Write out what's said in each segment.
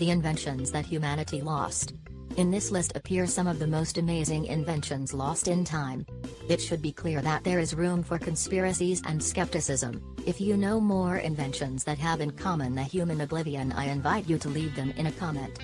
The inventions that humanity lost. In this list appear some of the most amazing inventions lost in time. It should be clear that there is room for conspiracies and skepticism. If you know more inventions that have in common the human oblivion, I invite you to leave them in a comment.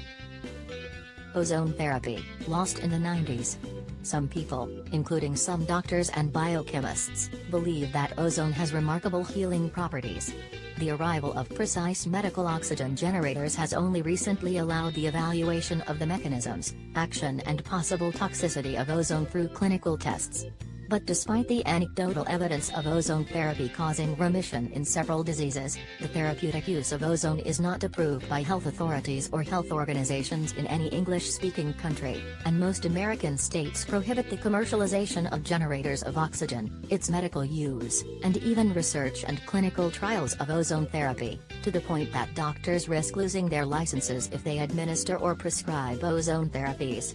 Ozone therapy, lost in the 90s. Some people, including some doctors and biochemists, believe that ozone has remarkable healing properties. The arrival of precise medical oxygen generators has only recently allowed the evaluation of the mechanisms, action and possible toxicity of ozone through clinical tests. But despite the anecdotal evidence of ozone therapy causing remission in several diseases, the therapeutic use of ozone is not approved by health authorities or health organizations in any English-speaking country, and most American states prohibit the commercialization of generators of oxygen, its medical use, and even research and clinical trials of ozone therapy, to the point that doctors risk losing their licenses if they administer or prescribe ozone therapies.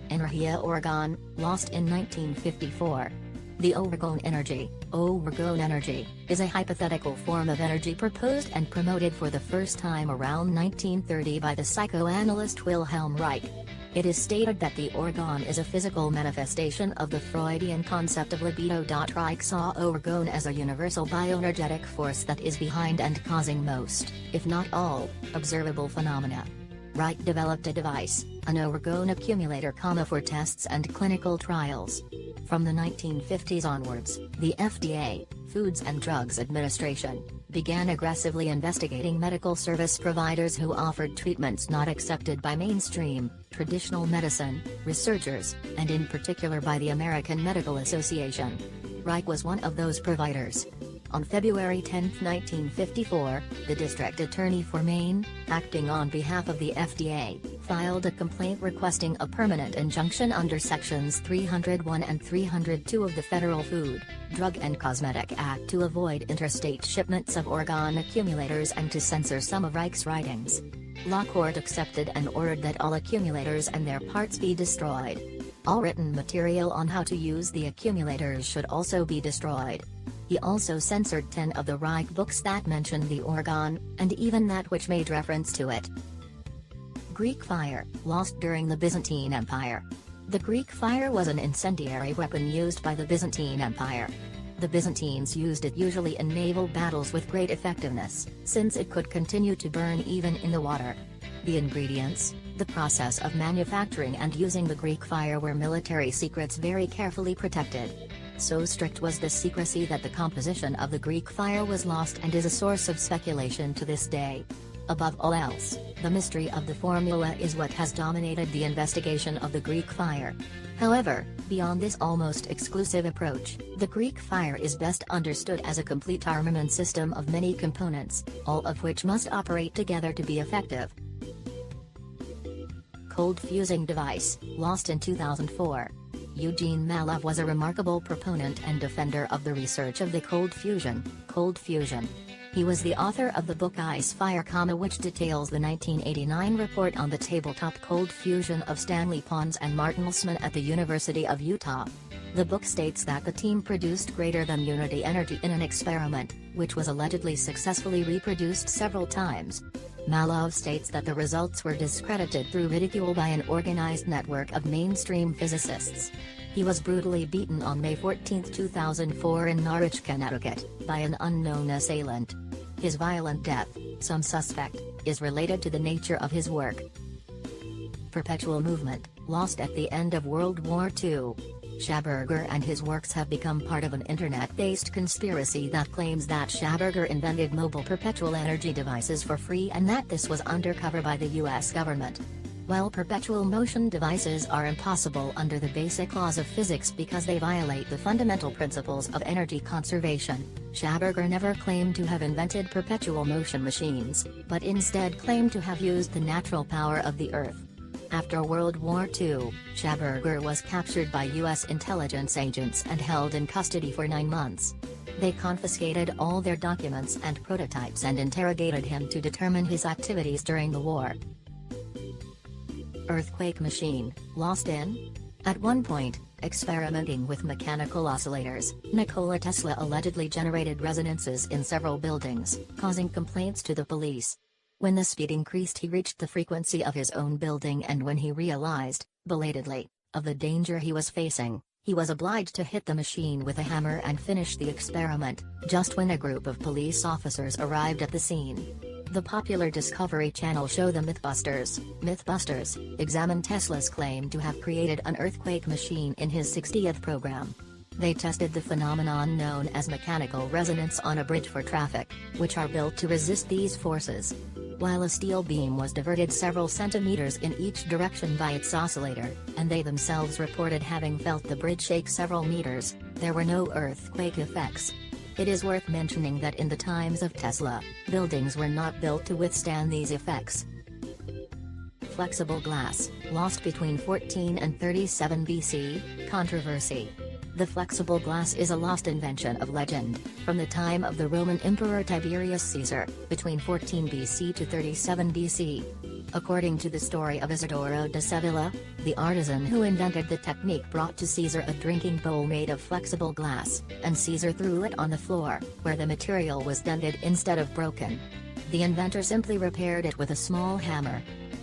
Energía Orgón, lost in 1954. The Orgone Energy, Orgone Energy, is a hypothetical form of energy proposed and promoted for the first time around 1930 by the psychoanalyst Wilhelm Reich. It is stated that the orgon is a physical manifestation of the Freudian concept of libido. Reich saw orgone as a universal bioenergetic force that is behind and causing most, if not all, observable phenomena. Reich developed a device, an Orgone Accumulator, for tests and clinical trials. From the 1950s onwards, the FDA, Foods and Drugs Administration, began aggressively investigating medical service providers who offered treatments not accepted by mainstream, traditional medicine, researchers, and in particular by the American Medical Association. Reich was one of those providers. On February 10, 1954, the district attorney for Maine, acting on behalf of the FDA, filed a complaint requesting a permanent injunction under Sections 301 and 302 of the Federal Food, Drug and Cosmetic Act to avoid interstate shipments of Orgone accumulators and to censor some of Reich's writings. Law court accepted and ordered that all accumulators and their parts be destroyed. All written material on how to use the accumulators should also be destroyed. He also censored 10 of the Reich books that mentioned the orgon, and even that which made reference to it. Greek fire, lost during the Byzantine Empire. The Greek fire was an incendiary weapon used by the Byzantine Empire. The Byzantines used it usually in naval battles with great effectiveness, since it could continue to burn even in the water. The ingredients, the process of manufacturing and using the Greek fire were military secrets very carefully protected. So strict was the secrecy that the composition of the Greek fire was lost and is a source of speculation to this day. Above all else, the mystery of the formula is what has dominated the investigation of the Greek fire. However, beyond this almost exclusive approach, the Greek fire is best understood as a complete armament system of many components, all of which must operate together to be effective. Cold fusing device, lost in 2004. Eugene Malov was a remarkable proponent and defender of the research of the cold fusion. He was the author of the book Ice Fire, which details the 1989 report on the tabletop cold fusion of Stanley Pons and Martin Olsman at the University of Utah. The book states that the team produced greater than unity energy in an experiment, which was allegedly successfully reproduced several times. Malov states that the results were discredited through ridicule by an organized network of mainstream physicists. He was brutally beaten on May 14, 2004 in Norwich, Connecticut, by an unknown assailant. His violent death, some suspect, is related to the nature of his work. Perpetual Movement, lost at the end of World War II. Schaberger and his works have become part of an internet-based conspiracy that claims that Schaberger invented mobile perpetual energy devices for free and that this was undercover by the US government. While perpetual motion devices are impossible under the basic laws of physics because they violate the fundamental principles of energy conservation, Schaberger never claimed to have invented perpetual motion machines, but instead claimed to have used the natural power of the Earth. After World War II, Schaberger was captured by U.S. intelligence agents and held in custody for 9 months. They confiscated all their documents and prototypes and interrogated him to determine his activities during the war. Earthquake machine, lost in? At one point, experimenting with mechanical oscillators, Nikola Tesla allegedly generated resonances in several buildings, causing complaints to the police. When the speed increased, he reached the frequency of his own building, and when he realized, belatedly, of the danger he was facing, he was obliged to hit the machine with a hammer and finish the experiment, just when a group of police officers arrived at the scene. The popular Discovery Channel show The Mythbusters, examined Tesla's claim to have created an earthquake machine in his 60th program. They tested the phenomenon known as mechanical resonance on a bridge for traffic, which are built to resist these forces. While a steel beam was diverted several centimeters in each direction by its oscillator, and they themselves reported having felt the bridge shake several meters, there were no earthquake effects. It is worth mentioning that in the times of Tesla, buildings were not built to withstand these effects. Flexible glass, lost between 14 and 37 BC, controversy. The flexible glass is a lost invention of legend, from the time of the Roman Emperor Tiberius Caesar, between 14 BC to 37 BC. According to the story of Isidoro da Sevilla, the artisan who invented the technique brought to Caesar a drinking bowl made of flexible glass, and Caesar threw it on the floor, where the material was dented instead of broken. The inventor simply repaired it with a small hammer.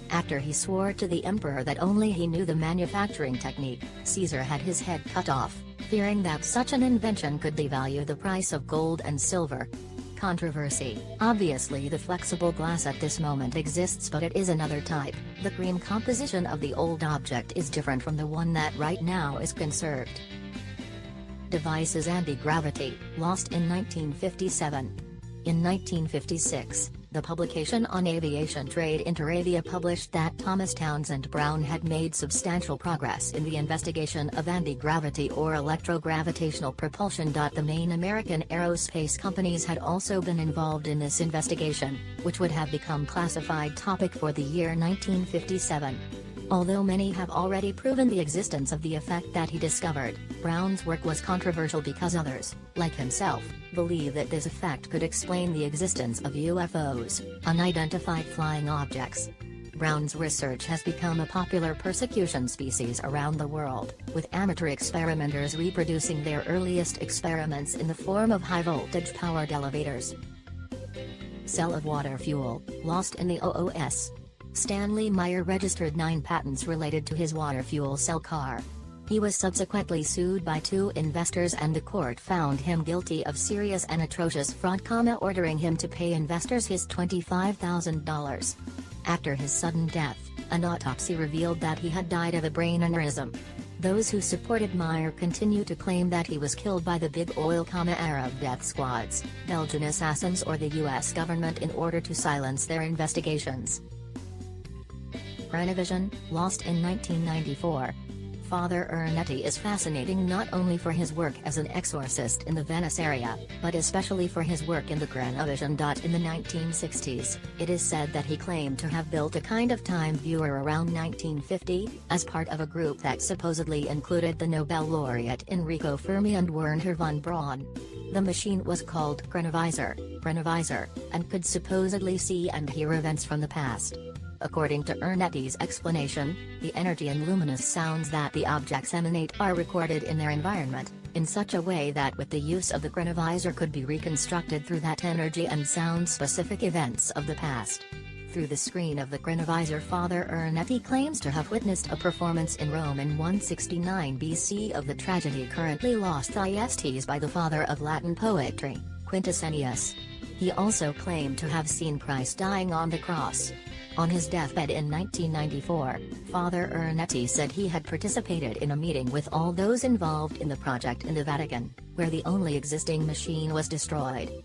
After he swore to the emperor that only he knew the manufacturing technique, Caesar had his head cut off, fearing that such an invention could devalue the price of gold and silver. Controversy. Obviously the flexible glass at this moment exists, but it is another type. The cream composition of the old object is different from the one that right now is conserved. Devices Antigravity, lost in 1957. In 1956, the publication on aviation trade Interavia published that Thomas Townsend Brown had made substantial progress in the investigation of anti-gravity or electrogravitational propulsion. The main American aerospace companies had also been involved in this investigation, which would have become classified topic for the year 1957. Although many have already proven the existence of the effect that he discovered, Brown's work was controversial because others, like himself, believe that this effect could explain the existence of UFOs, unidentified flying objects. Brown's research has become a popular persecution species around the world, with amateur experimenters reproducing their earliest experiments in the form of high-voltage powered elevators. Cell of water fuel, lost in the OOS. Stanley Meyer registered 9 patents related to his water fuel cell car. He was subsequently sued by 2 investors, and the court found him guilty of serious and atrocious fraud, ordering him to pay investors his $25,000. After his sudden death, an autopsy revealed that he had died of a brain aneurysm. Those who supported Meyer continue to claim that he was killed by the big oil, Arab death squads, Belgian assassins, or the US government in order to silence their investigations. Renevision, lost in 1994. Father Ernetti is fascinating not only for his work as an exorcist in the Venice area, but especially for his work in the Granavision. In the 1960s, it is said that he claimed to have built a kind of time viewer around 1950, as part of a group that supposedly included the Nobel laureate Enrico Fermi and Wernher von Braun. The machine was called Granavisor, and could supposedly see and hear events from the past. According to Ernetti's explanation, the energy and luminous sounds that the objects emanate are recorded in their environment, in such a way that with the use of the Granavisor could be reconstructed through that energy and sound specific events of the past. Through the screen of the Granavisor, Father Ernetti claims to have witnessed a performance in Rome in 169 BC of the tragedy currently lost Thyestes by the father of Latin poetry, Quintus Ennius. He also claimed to have seen Christ dying on the cross. On his deathbed in 1994, Father Ernetti said he had participated in a meeting with all those involved in the project in the Vatican, where the only existing machine was destroyed.